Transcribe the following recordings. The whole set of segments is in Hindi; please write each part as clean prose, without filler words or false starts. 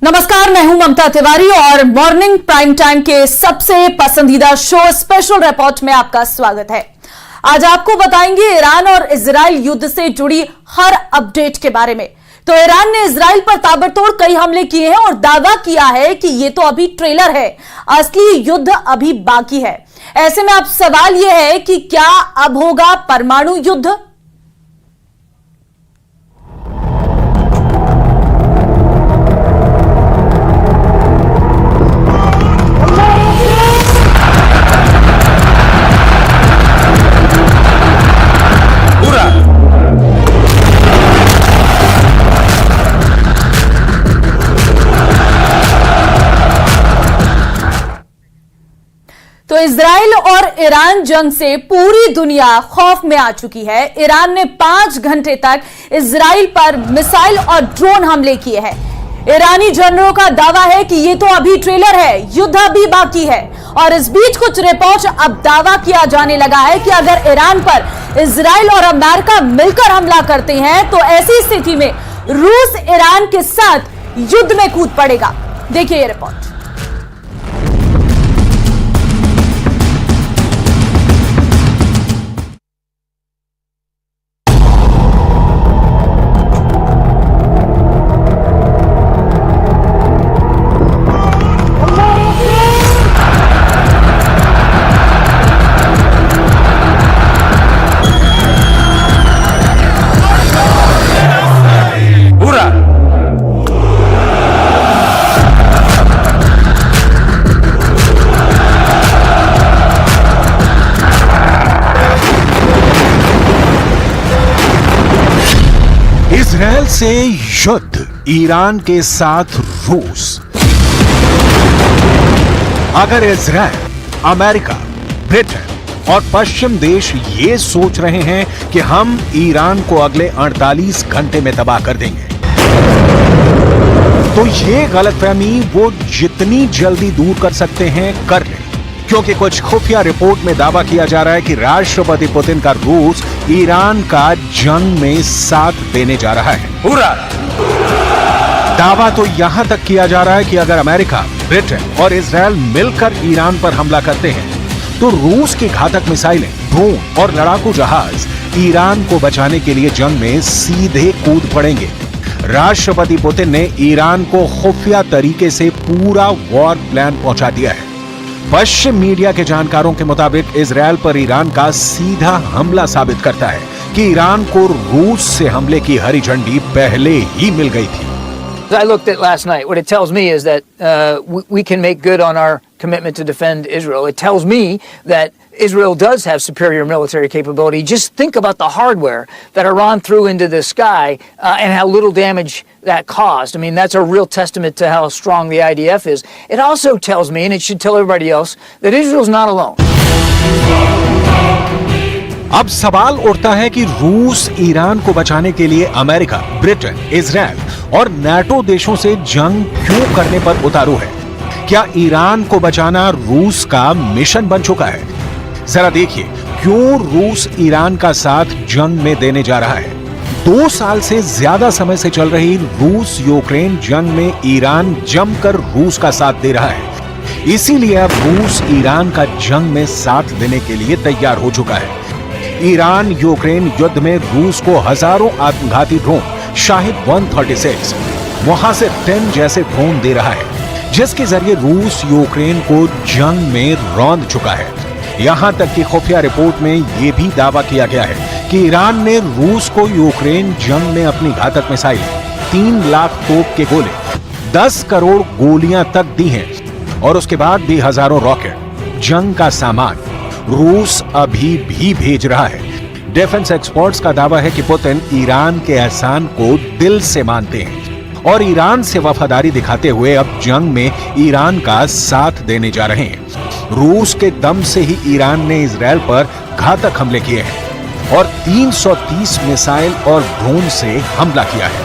नमस्कार, मैं हूं ममता तिवारी और मॉर्निंग प्राइम टाइम के सबसे पसंदीदा शो स्पेशल रिपोर्ट में आपका स्वागत है। आज आपको बताएंगे ईरान और इजराइल युद्ध से जुड़ी हर अपडेट के बारे में। तो ईरान ने इजराइल पर ताबड़तोड़ कई हमले किए हैं और दावा किया है कि यह तो अभी ट्रेलर है, असली युद्ध अभी बाकी है। ऐसे में अब सवाल यह है कि क्या अब होगा परमाणु युद्ध? तो इजराइल और ईरान जंग से पूरी दुनिया खौफ में आ चुकी है। ईरान ने 5 घंटे तक इजराइल पर मिसाइल और ड्रोन हमले किए हैं। ईरानी जनरलों का दावा है कि यह तो अभी ट्रेलर है, युद्ध अभी बाकी है। और इस बीच कुछ रिपोर्ट अब दावा किया जाने लगा है कि अगर ईरान पर इजराइल और अमेरिका मिलकर हमला करते हैं तो ऐसी स्थिति में रूस ईरान के साथ युद्ध में कूद पड़ेगा। देखिए ये रिपोर्ट। इजराइल से युद्ध, ईरान के साथ रूस। अगर इजराइल, अमेरिका, ब्रिटेन और पश्चिम देश ये सोच रहे हैं कि हम ईरान को अगले 48 घंटे में तबाह कर देंगे, तो ये गलतफहमी वो जितनी जल्दी दूर कर सकते हैं कर लें, क्योंकि कुछ खुफिया रिपोर्ट में दावा किया जा रहा है कि राष्ट्रपति पुतिन का रूस ईरान का जंग में साथ देने जा रहा है। पूरा दावा तो यहां तक किया जा रहा है कि अगर अमेरिका, ब्रिटेन और इजराइल मिलकर ईरान पर हमला करते हैं तो रूस की घातक मिसाइलें, ड्रोन और लड़ाकू जहाज ईरान को बचाने के लिए जंग में सीधे कूद पड़ेंगे। राष्ट्रपति पुतिन ने ईरान को खुफिया तरीके से पूरा वॉर प्लान पहुंचा दिया है। पश्चिम मीडिया के जानकारों के मुताबिक इजराइल पर ईरान का सीधा हमला साबित करता है कि ईरान को रूस से हमले की हरी झंडी पहले ही मिल गई थी। I looked at last night. What it tells me is that we can make good on our commitment to defend Israel. It tells me that Israel does have superior military capability. Just think about the hardware that Iran threw into the sky and how little damage that caused. I mean, that's a real testament to how strong the IDF is. It also tells me, and it should tell everybody else, that Israel's not alone. अब सवाल उठता है कि रूस ईरान को बचाने के लिए अमेरिका, ब्रिटेन, इजराइल और नाटो देशों से जंग क्यों करने पर उतारू है? क्या ईरान को बचाना रूस का मिशन बन चुका है? जरा देखिए क्यों रूस ईरान का साथ जंग में देने जा रहा है। 2 साल से ज्यादा समय से चल रही रूस यूक्रेन जंग में ईरान जमकर रूस का साथ दे रहा है। इसीलिए अब रूस ईरान का जंग में साथ देने के लिए तैयार हो चुका है। ईरान यूक्रेन युद्ध में रूस को हजारों आत्मघाती ड्रोन शाहिद 136 वहां से 10 जैसे ड्रोन दे रहा है, जिसके जरिए रूस यूक्रेन को जंग में रौंद चुका है। यहां तक कि खुफिया रिपोर्ट में यह भी दावा किया गया है कि ईरान ने रूस को यूक्रेन जंग में अपनी घातक मिसाइल, 3 लाख तोप के गोले, 10 करोड़ गोलियां तक दी हैं और उसके बाद भी हजारों रॉकेट, जंग का सामान रूस अभी भी भेज रहा है। डिफेंस एक्सपर्ट्स का दावा है कि पुतिन ईरान के एहसान को दिल से मानते हैं और ईरान से वफादारी दिखाते हुए अब जंग में ईरान का साथ देने जा रहे हैं। रूस के दम से ही ईरान ने इजराइल पर घातक हमले किए हैं और 330 मिसाइल और ड्रोन से हमला किया है।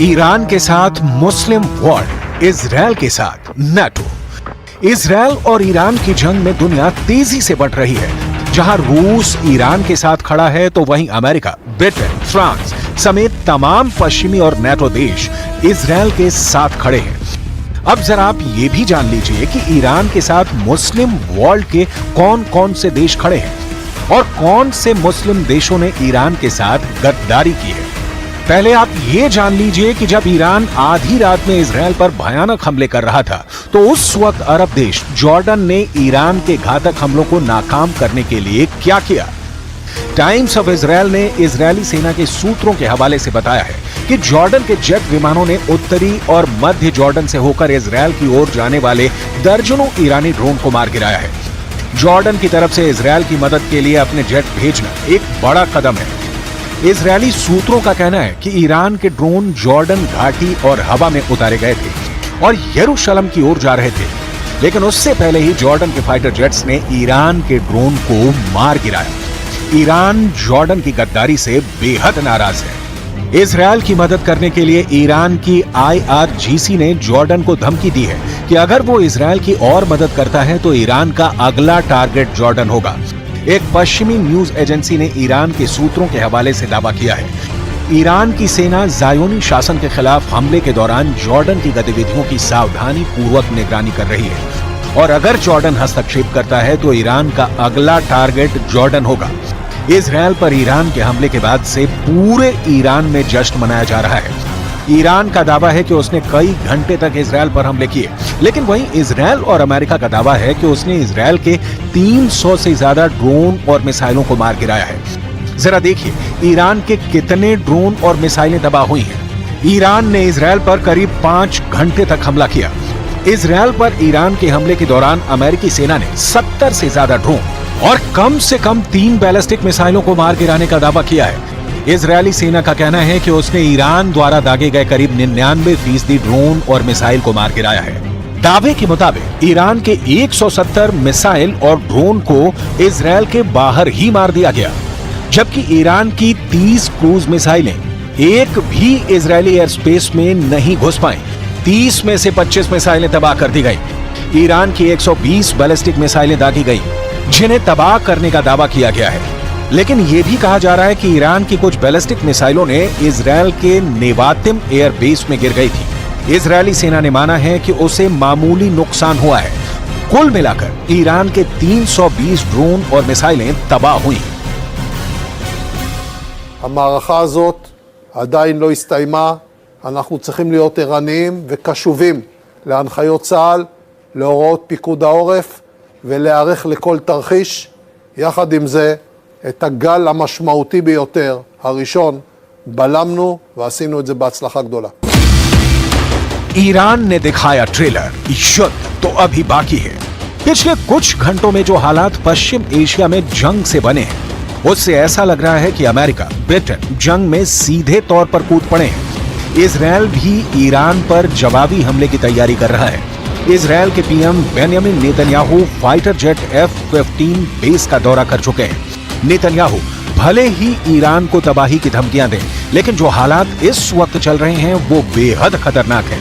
ईरान के साथ मुस्लिम वर्ल्ड, इजराइल के साथ नाटो। इजराइल और ईरान की जंग में दुनिया तेजी से बढ़ रही है। जहां रूस ईरान के साथ खड़ा है तो वहीं अमेरिका, ब्रिटेन, फ्रांस समेत तमाम पश्चिमी और नाटो देश इजराइल के साथ खड़े हैं। अब जरा आप ये भी जान लीजिए कि ईरान के साथ मुस्लिम वर्ल्ड के कौन कौन से देश खड़े हैं और कौन से मुस्लिम देशों ने ईरान के साथ गद्दारी की है। पहले आप ये जान लीजिए कि जब ईरान आधी रात में इजराइल पर भयानक हमले कर रहा था तो उस वक्त अरब देश जॉर्डन ने ईरान के घातक हमलों को नाकाम करने के लिए क्या किया। टाइम्स ऑफ इजराइल ने इजरायली सेना के सूत्रों के हवाले से बताया है कि जॉर्डन के जेट विमानों ने उत्तरी और मध्य जॉर्डन से होकर इजराइल की ओर जाने वाले दर्जनों ईरानी ड्रोन को मार गिराया है। जॉर्डन की तरफ से इजराइल की मदद के लिए अपने जेट भेजना एक बड़ा कदम है। इजरायली सूत्रों का कहना है कि ईरान के ड्रोन जॉर्डन घाटी और हवा में उतारे गए थे और यरूशलेम की ओर जा रहे थे, लेकिन उससे पहले ही जॉर्डन के फाइटर जेट्स ने ईरान के ड्रोन को मार गिराया। ईरान जॉर्डन की गद्दारी से बेहद नाराज है। इजराइल की मदद करने के लिए ईरान की IRGC ने जॉर्डन को धमकी दी है कि अगर वो इजराइल की और मदद करता है तो ईरान का अगला टारगेट जॉर्डन होगा। एक पश्चिमी न्यूज एजेंसी ने ईरान के सूत्रों के हवाले से दावा किया है ईरान की सेना ज़ायोनी शासन के खिलाफ हमले के दौरान जॉर्डन की गतिविधियों की सावधानी पूर्वक निगरानी कर रही है और अगर जॉर्डन हस्तक्षेप करता है तो ईरान का अगला टारगेट जॉर्डन होगा। इजराइल पर ईरान के हमले के बाद से पूरे ईरान में जश्न मनाया जा रहा है। ईरान का दावा है कि उसने कई घंटे तक इजराइल पर हमले किए, लेकिन वहीं इजराइल और अमेरिका का दावा है कि उसने इजराइल के 300 से ज्यादा ड्रोन और मिसाइलों को मार गिराया है। जरा देखिए ईरान के कितने ड्रोन और मिसाइलें तबाह हुई हैं। ईरान ने इजराइल पर करीब 5 घंटे तक हमला किया। इजराइल पर ईरान के हमले के दौरान अमेरिकी सेना ने 70 से ज्यादा ड्रोन और कम से कम 3 बैलिस्टिक मिसाइलों को मार गिराने का दावा किया है। इजरायली सेना का कहना है कि उसने ईरान द्वारा दागे गए करीब 99% ड्रोन और मिसाइल को मार गिराया है। दावे के मुताबिक ईरान के 170 मिसाइल और ड्रोन को इजराइल के बाहर ही मार दिया गया, जबकि ईरान की 30 क्रूज मिसाइलें एक भी इजरायली एयर स्पेस में नहीं घुस पाई। 30 में से 25 मिसाइलें तबाह कर दी गई। ईरान की 120 बैलिस्टिक मिसाइलें दागी गई, जिन्हें तबाह करने का दावा किया गया है। लेकिन यह भी कहा जा रहा है कि ईरान की कुछ बैलिस्टिक मिसाइलों ने इजराइल के नेवातिम एयर बेस में गिर गई थी। इजरायली सेना ने माना है कि उसे मामूली नुकसान हुआ है। कुल मिलाकर ईरान के 320 ड्रोन और मिसाइलें तबाह हुई। המערכה הזאת עדיין לא הסתיימה. אנחנו צריכים להיות ערניים וקשובים להנחיות צה"ל, להוראות פיקוד העורף ולהיערך לכל תרחיש. יחד עם זה, את הגל המשמעותי ביותר, הראשון, בלמנו ועשינו את זה בהצלחה גדולה. ईरान ने दिखाया ट्रेलर, युद्ध तो अभी बाकी है। पिछले कुछ घंटों में जो हालात पश्चिम एशिया में जंग से बने हैं, उससे ऐसा लग रहा है कि अमेरिका, ब्रिटेन जंग में सीधे तौर पर कूद पड़े हैं। इजराइल भी ईरान पर जवाबी हमले की तैयारी कर रहा है। इजराइल के PM Benjamin Netanyahu fighter jet F-15 base का दौरा कर चुके हैं। नेतन्याहू भले ही ईरान को तबाही की धमकियां दें, लेकिन जो हालात इस वक्त चल रहे हैं वो बेहद खतरनाक है।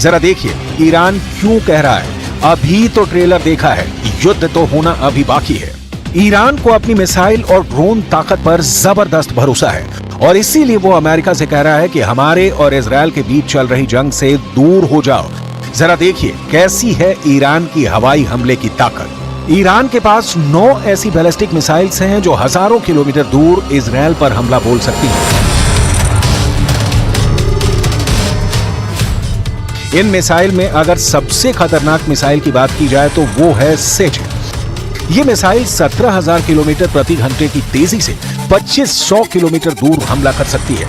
जरा देखिए ईरान क्यों कह रहा है अभी तो ट्रेलर देखा है, युद्ध तो होना अभी बाकी है। ईरान को अपनी मिसाइल और ड्रोन ताकत पर जबरदस्त भरोसा है और इसीलिए वो अमेरिका से कह रहा है कि हमारे और इजराइल के बीच चल रही जंग से दूर हो जाओ। जरा देखिए कैसी है ईरान की हवाई हमले की ताकत। ईरान के पास 9 ऐसी बैलिस्टिक मिसाइल्स हैं जो हजारों किलोमीटर दूर इजराइल पर हमला बोल सकती हैं। इन मिसाइल में अगर सबसे खतरनाक मिसाइल की बात की जाए तो वो है सेज। ये मिसाइल 17,000 किलोमीटर प्रति घंटे की तेजी से 2500 किलोमीटर दूर हमला कर सकती है।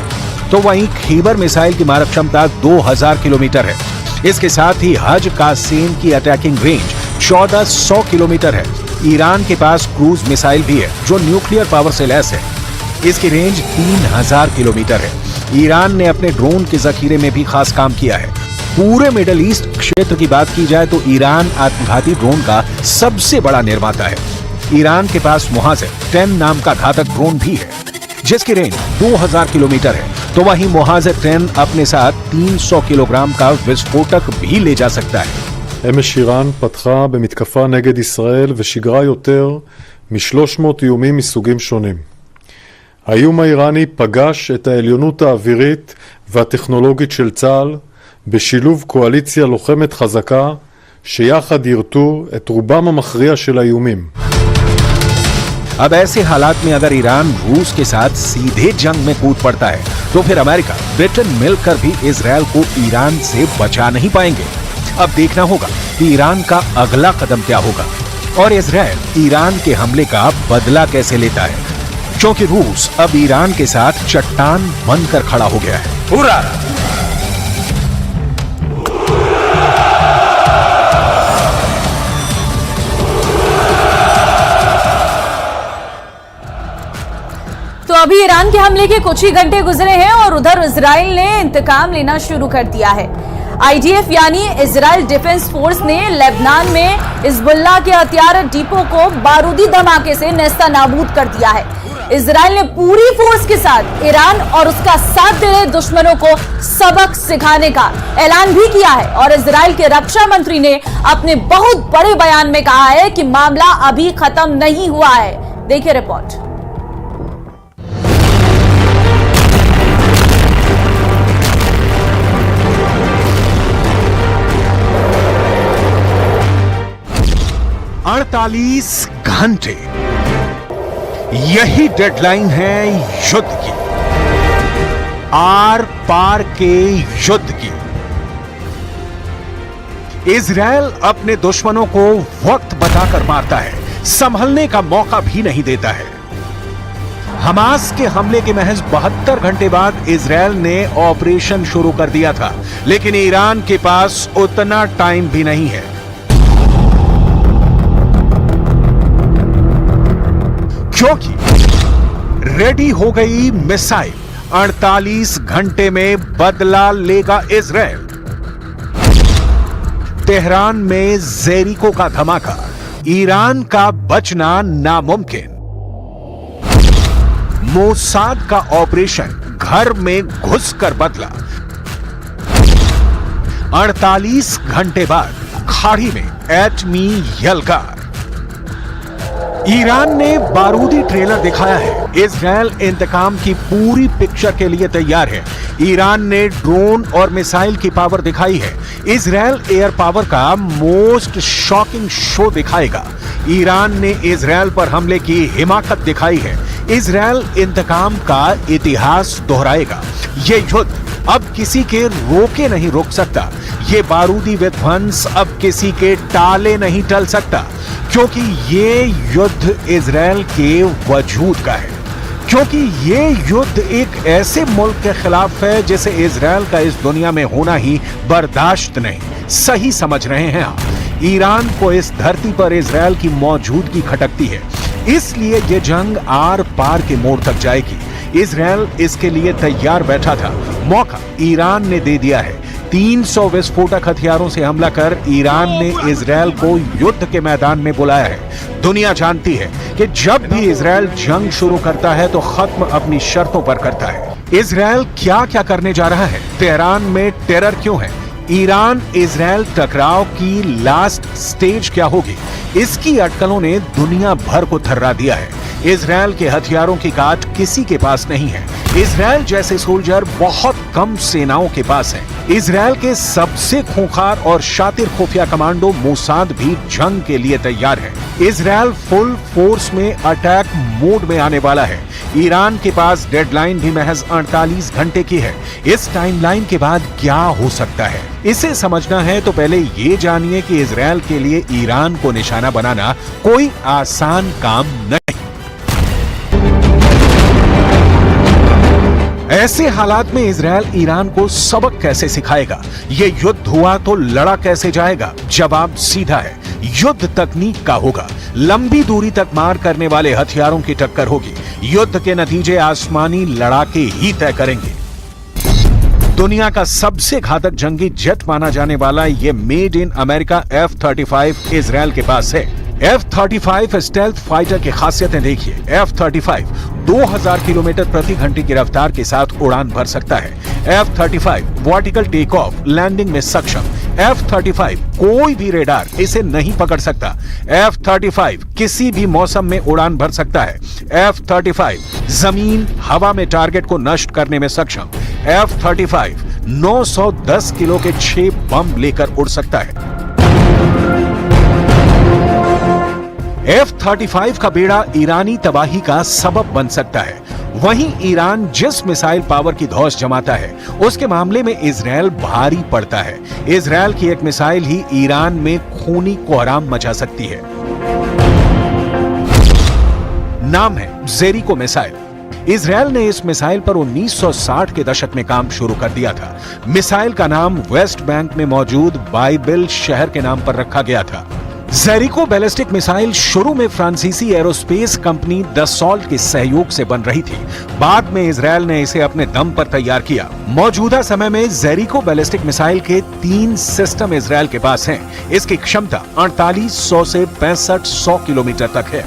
तो वहीं खैबर मिसाइल की मारक क्षमता 2000 किलोमीटर है। इसके साथ ही हज कासेम की अटैकिंग रेंज 1400 किलोमीटर है। ईरान के पास क्रूज मिसाइल भी है जो न्यूक्लियर पावर से लैस है। इसकी रेंज 3000 किलोमीटर है। ईरान ने अपने ड्रोन के जखीरे में भी खास काम किया है। पूरे मिडिल ईस्ट क्षेत्र की बात की जाए तो ईरान आत्मघाती ड्रोन का सबसे बड़ा निर्माता है। ईरान के पास मुहाजिर 10 नाम का घातक ड्रोन भी है, जिसकी रेंज 2000 किलोमीटर है। तो वहीं मुहाजिर 10 अपने साथ 300 किलोग्राम का विस्फोटक भी ले जा सकता है। אמש איראן פתחה במתקפה נגד ישראל ושיגרה יותר מ-300 איומים מסוגים שונים. האיום האיראני פגש את העליונות האווירית והטכנולוגית של צה"ל בשילוב קואליציה לוחמת חזקה שיחד ירתו את רובם המכריע של האיומים. अब ऐसे हालात में अगर ईरान रूस के साथ सीधे जंग में कूद पड़ता है तो फिर अमेरिका, ब्रिटेन मिलकर भी इजरायल को ईरान से बचा नहीं पाएंगे। अब देखना होगा कि ईरान का अगला कदम क्या होगा और इजरायल ईरान के हमले का बदला कैसे लेता है, क्योंकि रूस अब ईरान के साथ चट्टान बनकर खड़ा हो गया है। पूरा तो अभी ईरान के हमले के कुछ ही घंटे गुजरे हैं और उधर इजराइल ने इंतकाम लेना शुरू कर दिया है। आईडीएफ यानी इजराइल डिफेंस फोर्स ने लेबनान में हिजबुल्लाह के हथियार डिपो को बारूदी धमाके से नेस्तनाबूद कर दिया है। इजराइल ने पूरी फोर्स के साथ ईरान और उसका साथ दे रहे दुश्मनों को सबक सिखाने का ऐलान भी किया है और इजराइल के रक्षा मंत्री ने अपने बहुत बड़े बयान में कहा है कि मामला अभी खत्म नहीं हुआ है। देखिए रिपोर्ट। अड़तालीस घंटे, यही डेडलाइन है युद्ध की, आर पार के युद्ध की। इजरायल अपने दुश्मनों को वक्त बताकर मारता है, संभलने का मौका भी नहीं देता है। हमास के हमले के महज 72 घंटे बाद इजरायल ने ऑपरेशन शुरू कर दिया था, लेकिन ईरान के पास उतना टाइम भी नहीं है। क्योंकि रेडी हो गई मिसाइल, 48 घंटे में बदला लेगा इजरायल। तेहरान में जेरिको का धमाका, ईरान का बचना नामुमकिन। मोसाद का ऑपरेशन घर में घुसकर बदला। 48 घंटे बाद खाड़ी में एटमी यलगार। ईरान ने बारूदी ट्रेलर दिखाया है। इजरायल इंतकाम की पूरी पिक्चर के लिए तैयार है। ईरान ने ड्रोन और मिसाइल की पावर दिखाई है। इजरायल एयर पावर का मोस्ट शॉकिंग शो दिखाएगा। ईरान ने इजरायल पर हमले की हिमाकत दिखाई है। इजरायल इंतकाम का इतिहास दोहराएगा। ये युद्ध अब किसी के रोके नहीं रोक सकता। ये बारूदी विध्वंस अब किसी के टाले नहीं टल सकता, क्योंकि ये युद्ध इजरायल के वजूद का है। क्योंकि ये युद्ध एक ऐसे मुल्क के खिलाफ है जिसे इजरायल का इस दुनिया में होना ही बर्दाश्त नहीं। सही समझ रहे हैं आप। ईरान को इस धरती पर इजरायल की मौजूदगी खटकती है, इसलिए ये जंग आर पार के मोड़ तक जाएगी। इजरायल इसके लिए तैयार बैठा था, मौका ईरान ने दे दिया है। 300 विस्फोटक हथियारों से हमला कर ईरान ने इजरायल को युद्ध के मैदान में बुलाया है। दुनिया जानती है कि जब भी इजरायल जंग शुरू करता है तो खत्म अपनी शर्तों पर करता है। इजरायल क्या क्या करने जा रहा है? तेहरान में टेरर क्यों है? ईरान इजरायल टकराव की लास्ट स्टेज क्या होगी? इसकी अटकलों ने दुनिया भर को थर्रा दिया है। इजरायल के हथियारों की काट किसी के पास नहीं है। इजरायल जैसे सोल्जर बहुत कम सेनाओं के पास हैं। इजरायल के सबसे खूंखार और शातिर खुफिया कमांडो मोसाद भी जंग के लिए तैयार है। इजरायल फुल फोर्स में अटैक मोड में आने वाला है। ईरान के पास डेडलाइन भी महज 48 घंटे की है। इस टाइमलाइन के बाद क्या हो सकता है, इसे समझना है तो पहले ये जानिए कि इजरायल के लिए ईरान को निशाना बनाना कोई आसान काम नहीं। ऐसे हालात में इजरायल ईरान को सबक कैसे सिखाएगा? ये युद्ध हुआ तो लड़ा कैसे जाएगा? जवाब सीधा है, युद्ध तकनीक का होगा। लंबी दूरी तक मार करने वाले हथियारों की टक्कर होगी। युद्ध के नतीजे आसमानी लड़ाके ही तय करेंगे। दुनिया का सबसे घातक जंगी जेट माना जाने वाला ये made in America F-35 Israel के पास है। F-35 स्टेल्थ फाइटर की खासियतें देखिए। F-35 2000 किलोमीटर प्रति घंटे की रफ्तार के साथ उड़ान भर सकता है। F-35 vertical take off landing में सक्षम। F-35 कोई भी रेडार इसे नहीं पकड़ सकता। F-35 किसी भी मौसम में उड़ान भर सकता है। F-35 जमीन हवा में टारगेट को नष्ट करने में सक्षम। F-35 910 किलो के 6 बम लेकर उड़ सकता है। F-35 का बेड़ा ईरानी तबाही का सबब बन सकता है। वहीं ईरान जिस मिसाइल पावर की धौंस जमाता है उसके मामले में इजराइल भारी पड़ता है। इजराइल की एक मिसाइल ही ईरान में खूनी कोहराम मचा सकती है। नाम है जेरिको मिसाइल। इजराइल ने इस मिसाइल पर 1960 के दशक में काम शुरू कर दिया था। मिसाइल का नाम वेस्ट बैंक में मौजूद बाइबिल शहर के नाम पर रखा गया था। जेरिको बैलिस्टिक मिसाइल शुरू में फ्रांसीसी एरोस्पेस कंपनी दसॉल्ट के सहयोग से बन रही थी। बाद में इजराइल ने इसे अपने दम पर तैयार किया। मौजूदा समय में जेरिको बैलिस्टिक मिसाइल के 3 सिस्टम इजराइल के पास हैं। इसकी क्षमता 4800 से 6500 किलोमीटर तक है।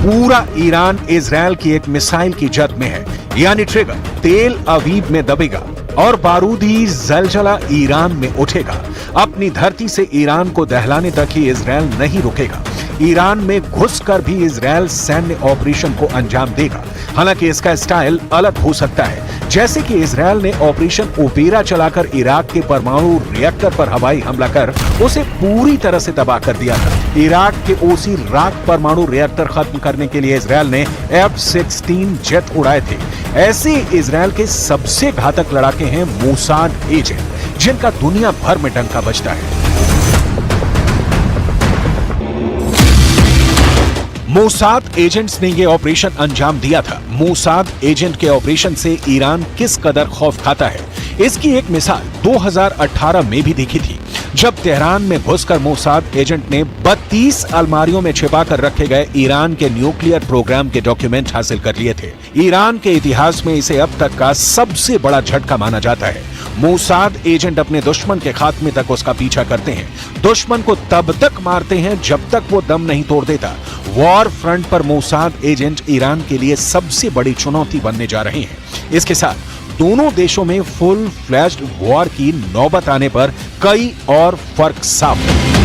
पूरा ईरान इजराइल की एक मिसाइल की जद में है, यानी ट्रिगर तेल अवीव में दबेगा और बारूदी जलजला ईरान में उठेगा। अपनी धरती से ईरान को दहलाने तक ही इजराइल नहीं रुकेगा। ईरान में घुसकर भी इजराइल सैन्य ऑपरेशन को अंजाम देगा। हालांकि इसका स्टाइल अलग हो सकता है। जैसे कि इजराइल ने ऑपरेशन ओपेरा चलाकर इराक के परमाणु रिएक्टर पर हवाई हमला कर उसे पूरी तरह से तबाह कर दिया था। इराक के ओसी राक परमाणु रिएक्टर खत्म करने के लिए इजराइल ने F-16 जेट उड़ाए थे। ऐसे इजराइल के सबसे घातक लड़ाके हैं मोसाद एजेंट, जिनका दुनिया भर में डंका बजता है। मोसाद एजेंट्स ने यह ऑपरेशन अंजाम दिया था। मोसाद एजेंट के ऑपरेशन से ईरान किस कदर खौफ खाता है, इसकी एक मिसाल 2018 में भी देखी थी, जब तेहरान में घुसकर मोसाद एजेंट ने 32 अलमारियों में छिपा कर रखे गए ईरान के न्यूक्लियर प्रोग्राम के डॉक्यूमेंट हासिल कर लिए थे। ईरान के इतिहास में इसे अब तक का सबसे बड़ा झटका माना जाता है। मोसाद एजेंट अपने दुश्मन के खात्मे तक उसका पीछा करते हैं। दुश्मन को तब तक मारते हैं जब तक वो दम नहीं तोड़ देता। वॉर फ्रंट पर मोसाद एजेंट ईरान के लिए सबसे बड़ी चुनौती बनने जा रहे हैं। इसके साथ दोनों देशों में फुल फ्लैश्ड वॉर की नौबत आने पर कई और फर्क साफ है।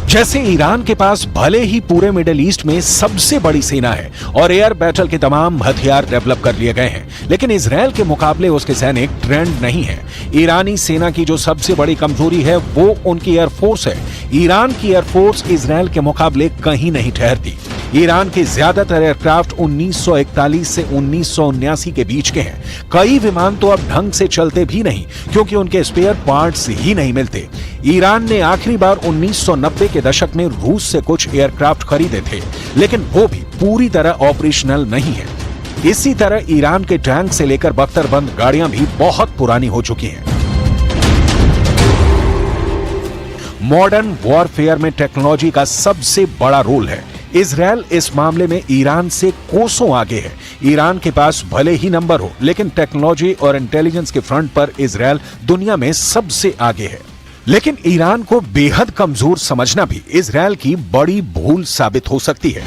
जैसे ईरान के पास भले ही पूरे मिडिल ईस्ट में सबसे बड़ी सेना है और एयर बैटल के तमाम हथियार डेवलप कर लिए गए हैं, लेकिन इजराइल के मुकाबले उसके सैनिक ट्रेंड नहीं है। ईरानी सेना की जो सबसे बड़ी कमजोरी है वो उनकी एयरफोर्स है। ईरान की एयरफोर्स इजराइल के मुकाबले कहीं नहीं ठहरती। ईरान के ज्यादातर एयरक्राफ्ट 1941 से 1979 के बीच के हैं। कई विमान तो अब ढंग से चलते भी नहीं क्योंकि उनके स्पेयर पार्ट्स ही नहीं मिलते। ईरान ने आखिरी बार 1990 के दशक में रूस से कुछ एयरक्राफ्ट खरीदे थे, लेकिन वो भी पूरी तरह ऑपरेशनल नहीं है। इसी तरह ईरान के टैंक से लेकर बख्तरबंद गाड़ियां भी बहुत पुरानी हो चुकी हैं। मॉडर्न वॉरफेयर में टेक्नोलॉजी का सबसे बड़ा रोल है। इजराइल इस मामले में ईरान से कोसों आगे है। ईरान के पास भले ही नंबर हो, लेकिन टेक्नोलॉजी और इंटेलिजेंस के फ्रंट पर इजराइल दुनिया में सबसे आगे है। लेकिन ईरान को बेहद कमजोर समझना भी इजराइल की बड़ी भूल साबित हो सकती है।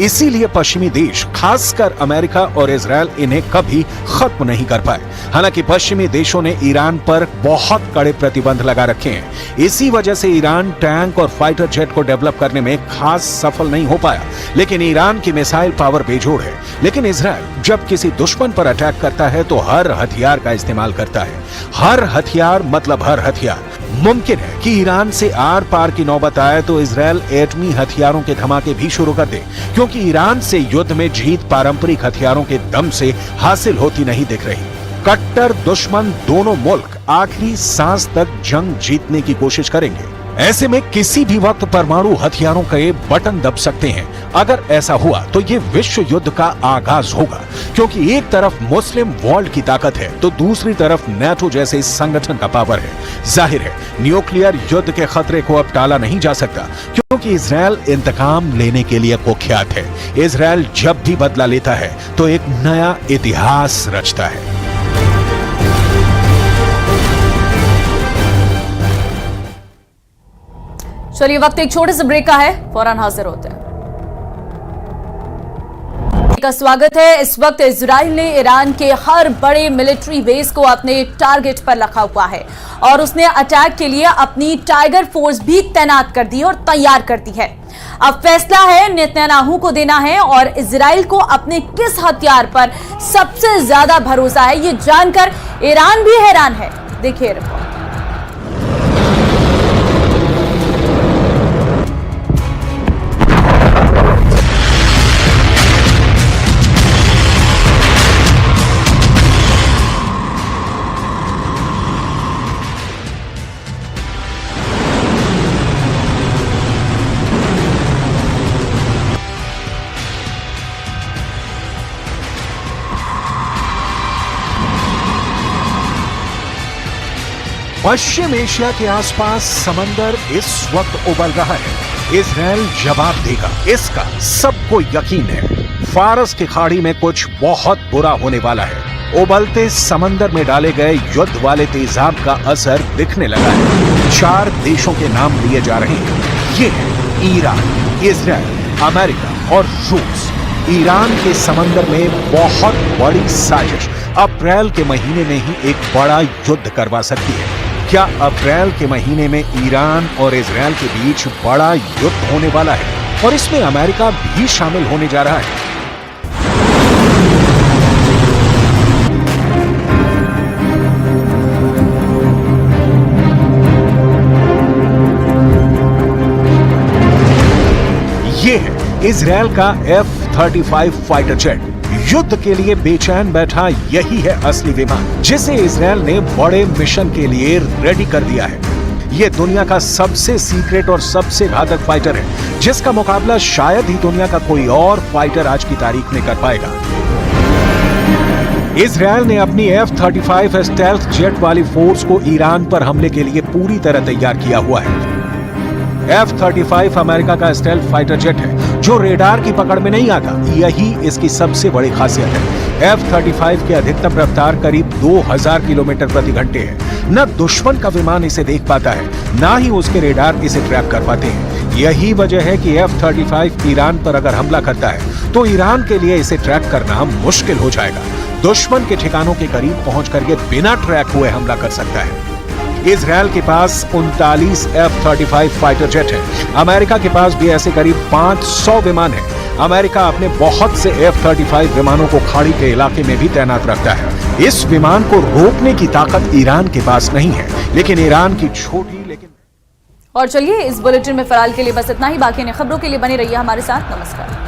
इसीलिए पश्चिमी देश, खासकर अमेरिका और इजराइल, इन्हें कभी खत्म नहीं कर पाए। हालांकि पश्चिमी देशों ने ईरान पर बहुत कड़े प्रतिबंध लगा रखे हैं। इसी वजह से ईरान टैंक और फाइटर जेट को डेवलप करने में खास सफल नहीं हो पाया। लेकिन ईरान की मिसाइल पावर बेजोड़ है। लेकिन इजराइल जब किसी दुश्मन पर अटैक करता है तो हर हथियार का इस्तेमाल करता है। हर हथियार मतलब हर हथियार। मुमकिन है कि ईरान से आर पार की नौबत आए तो इजराइल एटमी हथियारों के धमाके भी शुरू कर दे, क्योंकि ईरान से युद्ध में जीत पारंपरिक हथियारों के दम से हासिल होती नहीं दिख रही। कट्टर दुश्मन दोनों मुल्क आखिरी सांस तक जंग जीतने की कोशिश करेंगे। ऐसे में किसी भी वक्त परमाणु हथियारों के बटन दब सकते हैं। अगर ऐसा हुआ तो ये विश्व युद्ध का आगाज होगा, क्योंकि एक तरफ मुस्लिम वर्ल्ड की ताकत है तो दूसरी तरफ नेटो जैसे संगठन का पावर है। जाहिर है न्यूक्लियर युद्ध के खतरे को अब टाला नहीं जा सकता, क्योंकि इजरायल इंतकाम लेने के लिए कुख्यात है। इजरायल जब भी बदला लेता है तो एक नया इतिहास रचता है। चलिए वक्त एक छोटे से ब्रेक का है, फौरन हाजिर होते हैं। का स्वागत है। इस वक्त इजराइल ने ईरान के हर बड़े मिलिट्री बेस को अपने टारगेट पर रखा हुआ है और उसने अटैक के लिए अपनी टाइगर फोर्स भी तैनात कर दी और तैयार कर दी है। अब फैसला है नेतन्याहू को देना है और इजराइल को अपने किस हथियार पर सबसे ज्यादा भरोसा है, ये जानकर ईरान भी हैरान है। देखिए रिपोर्ट। पश्चिम एशिया के आसपास समंदर इस वक्त उबल रहा है। इजरायल जवाब देगा, इसका सबको यकीन है। फारस की खाड़ी में कुछ बहुत बुरा होने वाला है। उबलते समंदर में डाले गए युद्ध वाले तेजाब का असर दिखने लगा है। 4 देशों के नाम लिए जा रहे हैं। ये है ईरान, इजरायल, अमेरिका और रूस। ईरान के समंदर में बहुत बड़ी साजिश अप्रैल के महीने में ही एक बड़ा युद्ध करवा सकती है। क्या अप्रैल के महीने में ईरान और इजरायल के बीच बड़ा युद्ध होने वाला है और इसमें अमेरिका भी शामिल होने जा रहा है? ये है इजरायल का F-35 फाइटर जेट। युद्ध के लिए बेचैन बैठा यही है असली विमान, जिसे इजरायल ने बड़े मिशन के लिए रेडी कर दिया है। यह दुनिया का सबसे सीक्रेट और सबसे घातक फाइटर है, जिसका मुकाबला शायद ही दुनिया का कोई और फाइटर आज की तारीख में कर पाएगा। इजरायल ने अपनी F-35 स्टेल्थ जेट वाली फोर्स को ईरान पर हमले के लिए पूरी तरह तैयार किया हुआ है। F-35 अमेरिका का स्टेल्थ फाइटर जेट है जो रेडार की पकड़ में नहीं आता। यही इसकी सबसे बड़ी खासियत है। F-35 की अधिकतम रफ्तार करीब 2000 किलोमीटर प्रति घंटे है। न दुश्मन का विमान इसे देख पाता है, ना ही उसके रेडार इसे ट्रैक कर पाते हैं। यही वजह है कि F-35 ईरान पर अगर हमला करता है तो ईरान के लिए इसे ट्रैक करना मुश्किल हो जाएगा। दुश्मन के ठिकानों के करीब पहुंचकर ये बिना ट्रैक हुए हमला कर सकता है। इजरायल के पास 39 F-35 फाइटर जेट है। अमेरिका के पास भी ऐसे करीब 500 विमान हैं। अमेरिका अपने बहुत से F-35 विमानों को खाड़ी के इलाके में भी तैनात रखता है। इस विमान को रोकने की ताकत ईरान के पास नहीं है, लेकिन ईरान की छोटी लेकिन। और चलिए इस बुलेटिन में फिलहाल के लिए बस इतना ही। बाकी अन्य खबरों के लिए बने रहिए हमारे साथ। नमस्कार।